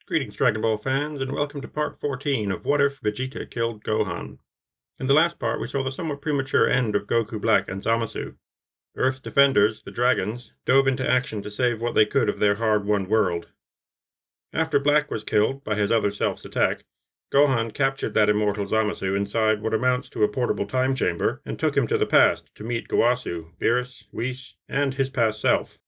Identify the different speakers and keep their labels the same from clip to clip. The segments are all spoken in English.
Speaker 1: Greetings, Dragon Ball fans, and welcome to part 14 of What If Vegeta Killed Gohan. In the last part, we saw the somewhat premature end of Goku Black and Zamasu. Earth's defenders, the Dragons, dove into action to save what they could of their hard-won world. After Black was killed by his other self's attack, Gohan captured that immortal Zamasu inside what amounts to a portable time chamber and took him to the past to meet Gowasu, Beerus, Whis, and his past self.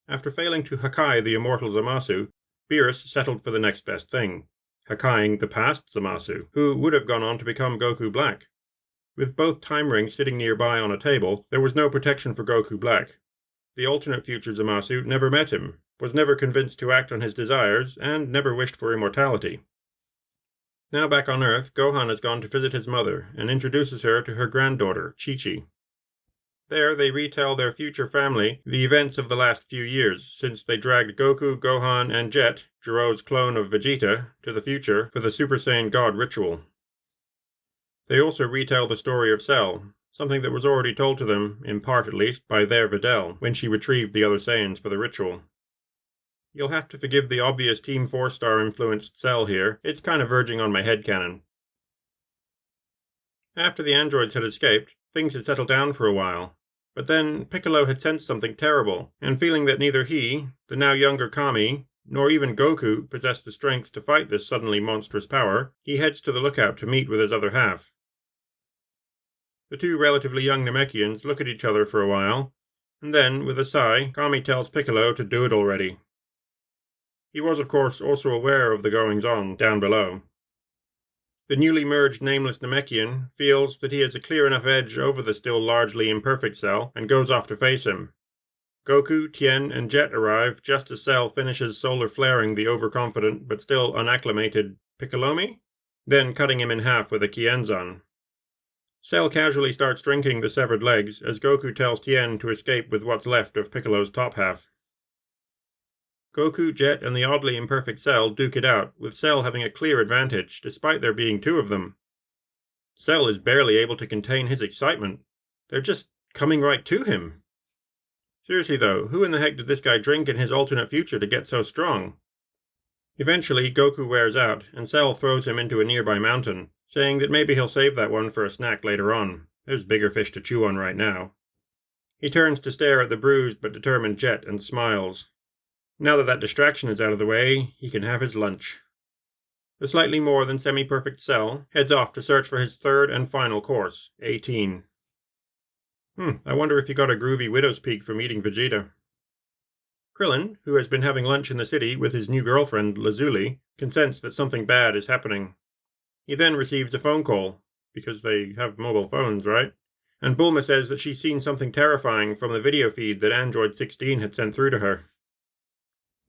Speaker 1: After failing to Hakai the immortal Zamasu, Beerus settled for the next best thing, Hakaiing the past Zamasu, who would have gone on to become Goku Black. With both time rings sitting nearby on a table, there was no protection for Goku Black. The alternate future Zamasu never met him, was never convinced to act on his desires, and never wished for immortality. Now back on Earth, Gohan has gone to visit his mother, and introduces her to her granddaughter, Chi-Chi. There they retell their future family the events of the last few years, since they dragged Goku, Gohan, and Jet, Jiro's clone of Vegeta, to the future for the Super Saiyan God ritual. They also retell the story of Cell, something that was already told to them, in part at least, by their Videl, when she retrieved the other Saiyans for the ritual. You'll have to forgive the obvious Team 4-star influenced Cell here, it's kind of verging on my headcanon. After the androids had escaped, things had settled down for a while. But then Piccolo had sensed something terrible, and feeling that neither he, the now younger Kami, nor even Goku possessed the strength to fight this suddenly monstrous power, he heads to the lookout to meet with his other half. The two relatively young Namekians look at each other for a while, and then, with a sigh, Kami tells Piccolo to do it already. He was, of course, also aware of the goings-on down below. The newly merged nameless Namekian feels that he has a clear enough edge over the still largely imperfect Cell, and goes off to face him. Goku, Tien, and Jet arrive just as Cell finishes solar flaring the overconfident but still unacclimated Piccolomi, then cutting him in half with a Kienzan. Cell casually starts drinking the severed legs as Goku tells Tien to escape with what's left of Piccolo's top half. Goku, Jet, and the oddly imperfect Cell duke it out, with Cell having a clear advantage, despite there being two of them. Cell is barely able to contain his excitement. They're just coming right to him. Seriously though, who in the heck did this guy drink in his alternate future to get so strong? Eventually, Goku wears out, and Cell throws him into a nearby mountain, saying that maybe he'll save that one for a snack later on. There's bigger fish to chew on right now. He turns to stare at the bruised but determined Jet and smiles. Now that distraction is out of the way, he can have his lunch. The slightly more than semi-perfect Cell heads off to search for his third and final course, 18. I wonder if he got a groovy widow's peak from eating Vegeta. Krillin, who has been having lunch in the city with his new girlfriend, Lazuli, can sense that something bad is happening. He then receives a phone call, because they have mobile phones, right? And Bulma says that she's seen something terrifying from the video feed that Android 16 had sent through to her.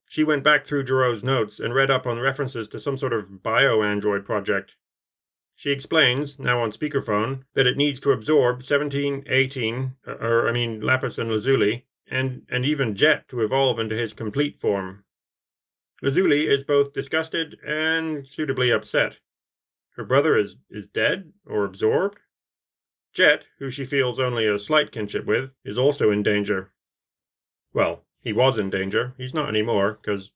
Speaker 1: She went back through Jiro's notes and read up on references to some sort of bio-android project. She explains, now on speakerphone, that it needs to absorb 17, 18, Lapis and Lazuli, and even Jet to evolve into his complete form. Lazuli is both disgusted and suitably upset. Her brother is dead, or absorbed? Jet, who she feels only a slight kinship with, is also in danger. Well, he was in danger. He's not anymore, because,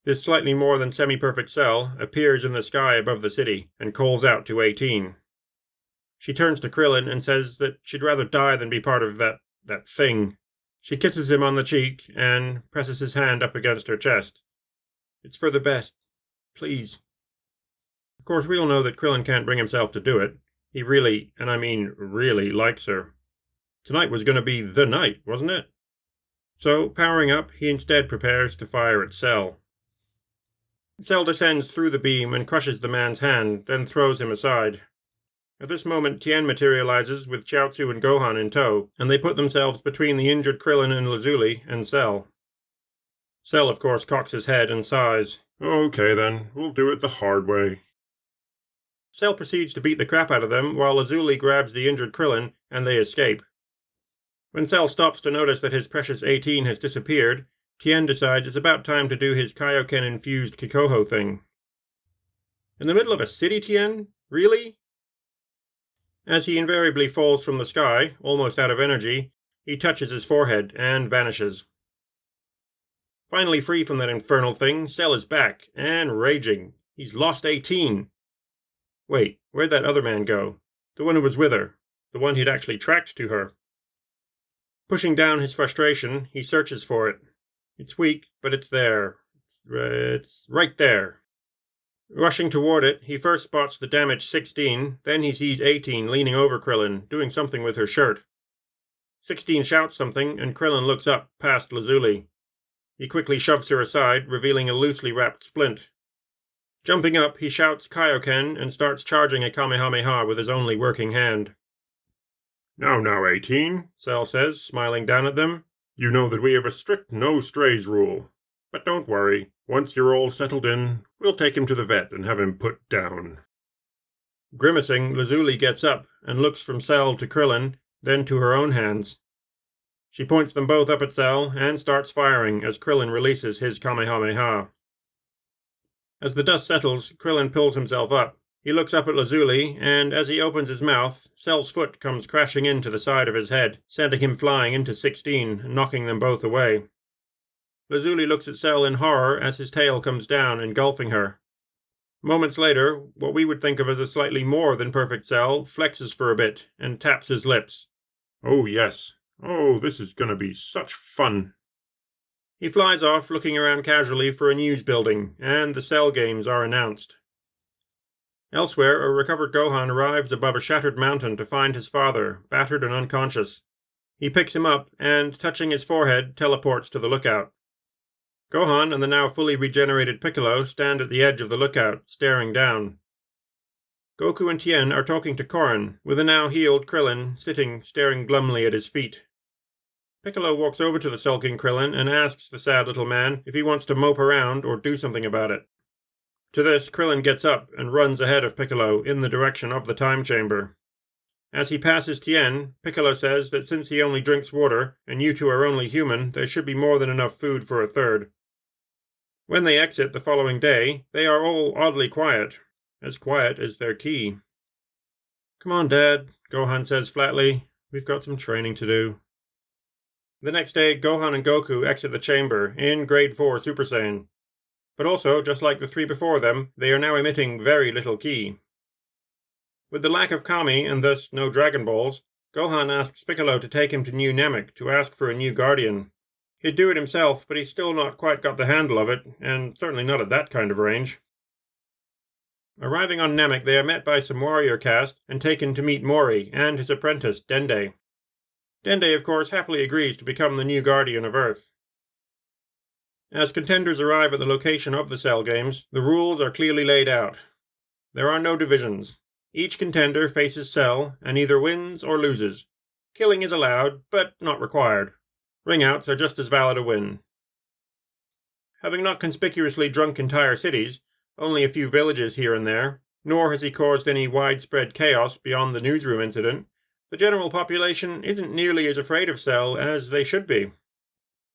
Speaker 1: This slightly more than semi-perfect Cell appears in the sky above the city and calls out to 18. She turns to Krillin and says that she'd rather die than be part of that thing. She kisses him on the cheek and presses his hand up against her chest. It's for the best. Please. Of course, we all know that Krillin can't bring himself to do it. He really, and I mean really, likes her. Tonight was going to be the night, wasn't it? So, powering up, he instead prepares to fire at Cell. Cell descends through the beam and crushes the man's hand, then throws him aside. At this moment, Tien materializes with Chiaotzu and Gohan in tow, and they put themselves between the injured Krillin and Lazuli and Cell. Cell, of course, cocks his head and sighs. Okay then, we'll do it the hard way. Cell proceeds to beat the crap out of them while Lazuli grabs the injured Krillin, and they escape. When Cell stops to notice that his precious 18 has disappeared, Tien decides it's about time to do his Kaioken-infused Kikoho thing. In the middle of a city, Tien? Really? As he invariably falls from the sky, almost out of energy, he touches his forehead and vanishes. Finally free from that infernal thing, Cell is back, and raging. He's lost 18. Wait, where'd that other man go? The one who was with her. The one he'd actually tracked to her. Pushing down his frustration, he searches for it. It's weak, but it's there. It's right there. Rushing toward it, he first spots the damaged 16, then he sees 18 leaning over Krillin, doing something with her shirt. 16 shouts something, and Krillin looks up past Lazuli. He quickly shoves her aside, revealing a loosely wrapped splint. Jumping up, he shouts Kaioken and starts charging a Kamehameha with his only working hand. Now, 18, Cell says, smiling down at them. You know that we have a strict no-strays rule. But don't worry, once you're all settled in, we'll take him to the vet and have him put down. Grimacing, Lazuli gets up and looks from Cell to Krillin, then to her own hands. She points them both up at Cell and starts firing as Krillin releases his Kamehameha. As the dust settles, Krillin pulls himself up. He looks up at Lazuli, and as he opens his mouth, Cell's foot comes crashing into the side of his head, sending him flying into 16 and knocking them both away. Lazuli looks at Cell in horror as his tail comes down, engulfing her. Moments later, what we would think of as a slightly more than perfect Cell flexes for a bit and taps his lips. Oh yes. Oh, this is gonna be such fun. He flies off, looking around casually for a news building, and the Cell games are announced. Elsewhere, a recovered Gohan arrives above a shattered mountain to find his father, battered and unconscious. He picks him up and, touching his forehead, teleports to the lookout. Gohan and the now fully regenerated Piccolo stand at the edge of the lookout, staring down. Goku and Tien are talking to Korin, with the now healed Krillin sitting staring glumly at his feet. Piccolo walks over to the sulking Krillin and asks the sad little man if he wants to mope around or do something about it. To this, Krillin gets up and runs ahead of Piccolo in the direction of the time chamber. As he passes Tien, Piccolo says that since he only drinks water, and you two are only human, there should be more than enough food for a third. When they exit the following day, they are all oddly quiet as their ki. Come on, Dad, Gohan says flatly. We've got some training to do. The next day, Gohan and Goku exit the chamber in Grade 4 Super Saiyan. But also, just like the three before them, they are now emitting very little ki. With the lack of Kami and thus no Dragon Balls, Gohan asks Piccolo to take him to New Namek to ask for a new guardian. He'd do it himself, but he's still not quite got the handle of it, and certainly not at that kind of range. Arriving on Namek, they are met by some warrior caste and taken to meet Mori and his apprentice, Dende. Dende, of course, happily agrees to become the new guardian of Earth. As contenders arrive at the location of the Cell games, the rules are clearly laid out. There are no divisions. Each contender faces Cell and either wins or loses. Killing is allowed, but not required. Ring-outs are just as valid a win. Having not conspicuously drunk entire cities, only a few villages here and there, nor has he caused any widespread chaos beyond the newsroom incident, the general population isn't nearly as afraid of Cell as they should be.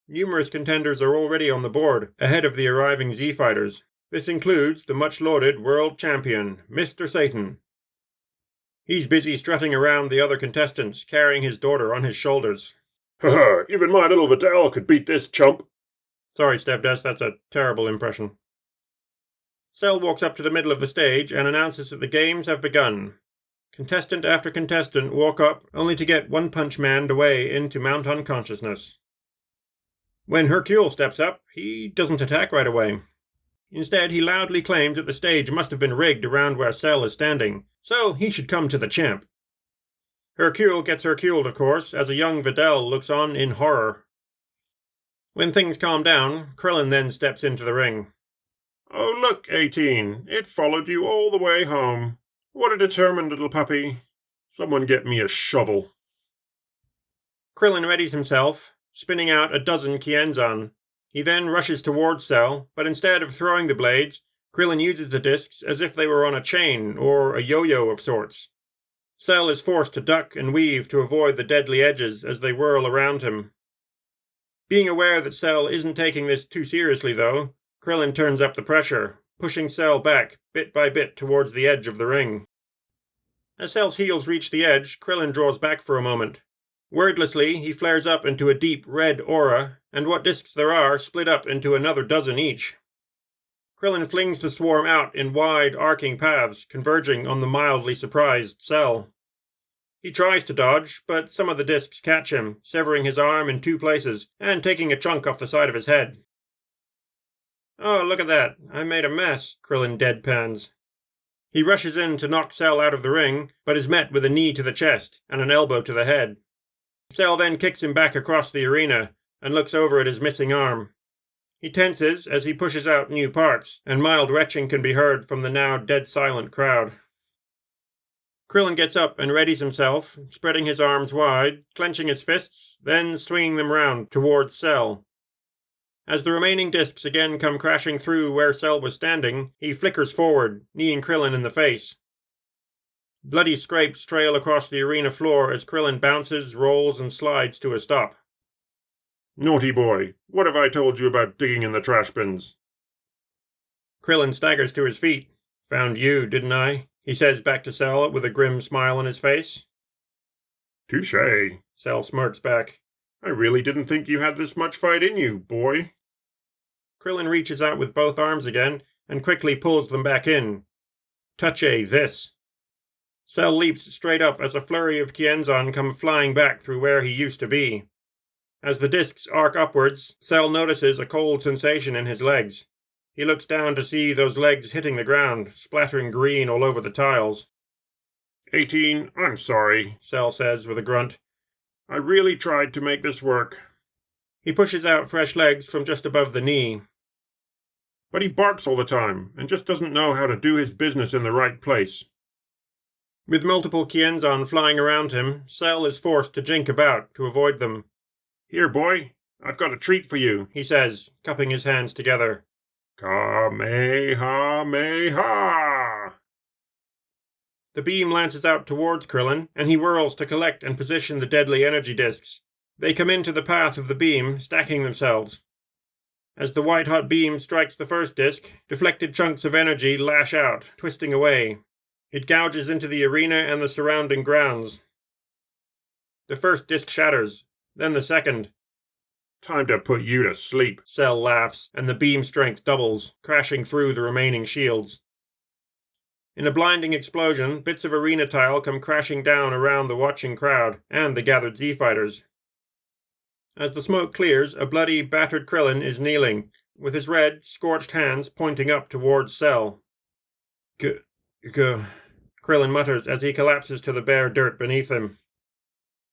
Speaker 1: Numerous contenders are already on the board, ahead of the arriving Z-Fighters. This includes the much-lauded world champion, Mr. Satan. He's busy strutting around the other contestants, carrying his daughter on his shoulders. Haha, even my little Vidal could beat this chump. Sorry, Stevdes, that's a terrible impression. Cell walks up to the middle of the stage and announces that the games have begun. Contestant after contestant walk up, only to get one-punch manned away into Mount Unconsciousness. When Hercule steps up, he doesn't attack right away. Instead, he loudly claims that the stage must have been rigged around where Cell is standing, so he should come to the champ. Hercule gets Herculed, of course, as a young Videl looks on in horror. When things calm down, Krillin then steps into the ring. Oh, look, 18. It followed you all the way home. What a determined little puppy. Someone get me a shovel. Krillin readies himself, spinning out a dozen Kienzan. He then rushes towards Cell, but instead of throwing the blades, Krillin uses the discs as if they were on a chain or a yo-yo of sorts. Cell is forced to duck and weave to avoid the deadly edges as they whirl around him. Being aware that Cell isn't taking this too seriously, though, Krillin turns up the pressure, pushing Cell back, bit by bit, towards the edge of the ring. As Cell's heels reach the edge, Krillin draws back for a moment. Wordlessly, he flares up into a deep red aura, and what discs there are split up into another dozen each. Krillin flings the swarm out in wide, arcing paths, converging on the mildly surprised Cell. He tries to dodge, but some of the discs catch him, severing his arm in 2 places and taking a chunk off the side of his head. "Oh, look at that. I made a mess," Krillin deadpans. He rushes in to knock Cell out of the ring, but is met with a knee to the chest and an elbow to the head. Cell then kicks him back across the arena and looks over at his missing arm. He tenses as he pushes out new parts, and mild retching can be heard from the now dead-silent crowd. Krillin gets up and readies himself, spreading his arms wide, clenching his fists, then swinging them round towards Cell. As the remaining discs again come crashing through where Cell was standing, he flickers forward, kneeing Krillin in the face. Bloody scrapes trail across the arena floor as Krillin bounces, rolls, and slides to a stop.
Speaker 2: "Naughty boy, what have I told you about digging in the trash bins?"
Speaker 1: Krillin staggers to his feet. "Found you, didn't I?" he says back to Cell with a grim smile on his face.
Speaker 2: "Touché,"
Speaker 1: Cell smirks back.
Speaker 2: "I really didn't think you had this much fight in you, boy."
Speaker 1: Krillin reaches out with both arms again and quickly pulls them back in. "Touché this." Cell leaps straight up as a flurry of Kienzan come flying back through where he used to be. As the discs arc upwards, Cell notices a cold sensation in his legs. He looks down to see those legs hitting the ground, splattering green all over the tiles.
Speaker 2: 18, I'm sorry,
Speaker 1: Cell says with a grunt.
Speaker 2: I really tried to make this work.
Speaker 1: He pushes out fresh legs from just above the knee.
Speaker 2: But he barks all the time, and just doesn't know how to do his business in the right place.
Speaker 1: With multiple Kienzan flying around him, Cell is forced to jink about to avoid them.
Speaker 2: Here, boy, I've got a treat for you,
Speaker 1: he says, cupping his hands together.
Speaker 2: Kamehameha!
Speaker 1: The beam lances out towards Krillin, and he whirls to collect and position the deadly energy discs. They come into the path of the beam, stacking themselves. As the white-hot beam strikes the first disc, deflected chunks of energy lash out, twisting away. It gouges into the arena and the surrounding grounds. The first disc shatters, then the second.
Speaker 2: Time to put you to sleep,
Speaker 1: Cell laughs, and the beam strength doubles, crashing through the remaining shields. In a blinding explosion, bits of arena tile come crashing down around the watching crowd and the gathered Z-fighters. As the smoke clears, a bloody, battered Krillin is kneeling, with his red, scorched hands pointing up towards Cell. Krillin mutters as he collapses to the bare dirt beneath him.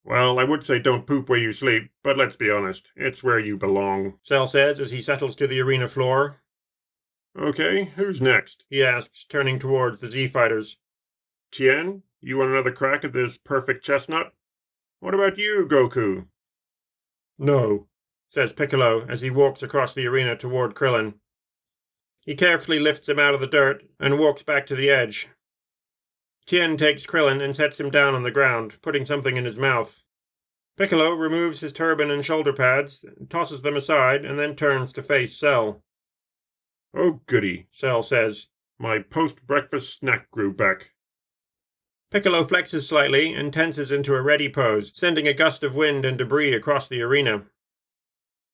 Speaker 2: Well, I would say don't poop where you sleep, but let's be honest, it's where you belong,
Speaker 1: Cell says as he settles to the arena floor.
Speaker 2: Okay, who's next?
Speaker 1: He asks, turning towards the Z-fighters.
Speaker 2: Tien, you want another crack at this perfect chestnut? What about you, Goku?
Speaker 1: No, says Piccolo as he walks across the arena toward Krillin. He carefully lifts him out of the dirt and walks back to the edge. Tien takes Krillin and sets him down on the ground, putting something in his mouth. Piccolo removes his turban and shoulder pads, tosses them aside, and then turns to face Cell.
Speaker 2: Oh, goody,
Speaker 1: Cell says.
Speaker 2: My post-breakfast snack grew back.
Speaker 1: Piccolo flexes slightly and tenses into a ready pose, sending a gust of wind and debris across the arena.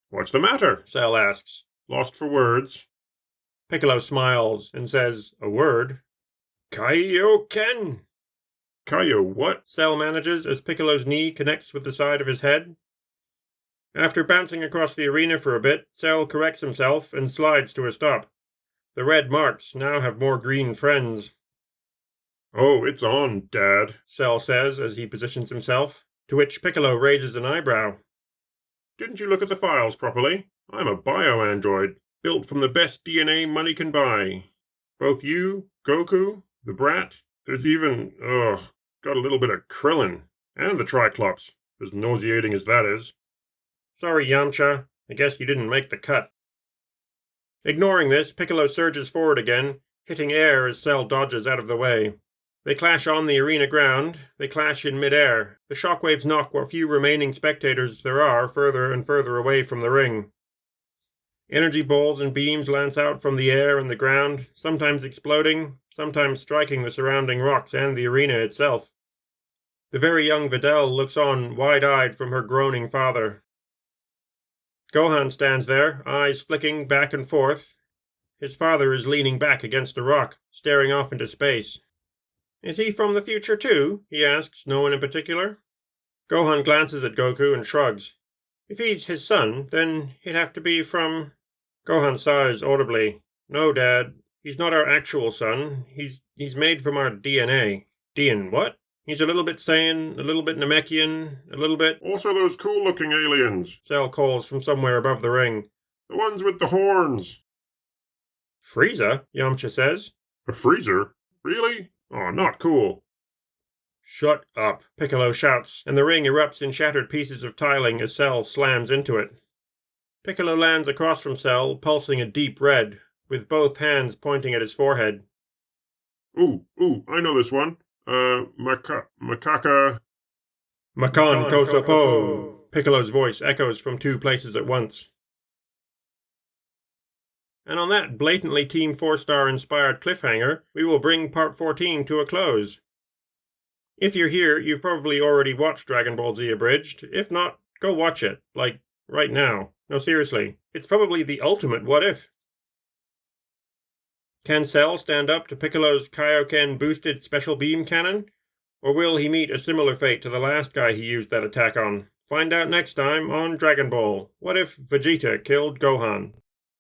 Speaker 2: What's the matter?
Speaker 1: Cell asks.
Speaker 2: Lost for words.
Speaker 1: Piccolo smiles and says, a word. Kaioken!
Speaker 2: Kaio what?
Speaker 1: Cell manages as Piccolo's knee connects with the side of his head. After bouncing across the arena for a bit, Cell corrects himself and slides to a stop. The red marks now have more green friends.
Speaker 2: Oh, it's on, Dad,
Speaker 1: Cell says as he positions himself, to which Piccolo raises an eyebrow.
Speaker 2: Didn't you look at the files properly? I'm a bio-android, built from the best DNA money can buy. Both you, Goku, the Brat, there's even, got a little bit of Krillin, and the Triclops, as nauseating as that is.
Speaker 1: Sorry, Yamcha, I guess you didn't make the cut. Ignoring this, Piccolo surges forward again, hitting air as Cell dodges out of the way. They clash on the arena ground, they clash in mid-air. The shockwaves knock what few remaining spectators there are further and further away from the ring. Energy balls and beams lance out from the air and the ground, sometimes exploding, sometimes striking the surrounding rocks and the arena itself. The very young Videl looks on wide-eyed from her groaning father. Gohan stands there, eyes flicking back and forth. His father is leaning back against a rock, staring off into space. Is he from the future too? He asks no one in particular. Gohan glances at Goku and shrugs. If he's his son, then he'd have to be from... Gohan sighs audibly. No, Dad. He's not our actual son. He's made from our DNA. What? He's a little bit Saiyan, a little bit Namekian, a little bit...
Speaker 2: Also those cool-looking aliens.
Speaker 1: Cell calls from somewhere above the ring.
Speaker 2: The ones with the horns.
Speaker 1: Frieza, Yamcha says.
Speaker 2: A freezer? Really? Oh, not cool.
Speaker 1: Shut up, Piccolo shouts, and the ring erupts in shattered pieces of tiling as Cell slams into it. Piccolo lands across from Cell, pulsing a deep red, with both hands pointing at his forehead.
Speaker 2: Ooh, I know this one. Macaca...
Speaker 1: Makan Kosopo! Piccolo's voice echoes from two places at once. And on that blatantly Team 4-star inspired cliffhanger, we will bring Part 14 to a close. If you're here, you've probably already watched Dragon Ball Z Abridged. If not, go watch it. Like, right now. No, seriously. It's probably the ultimate what-if. Can Cell stand up to Piccolo's Kaioken boosted special beam cannon? Or will he meet a similar fate to the last guy he used that attack on? Find out next time on Dragon Ball. What if Vegeta killed Gohan?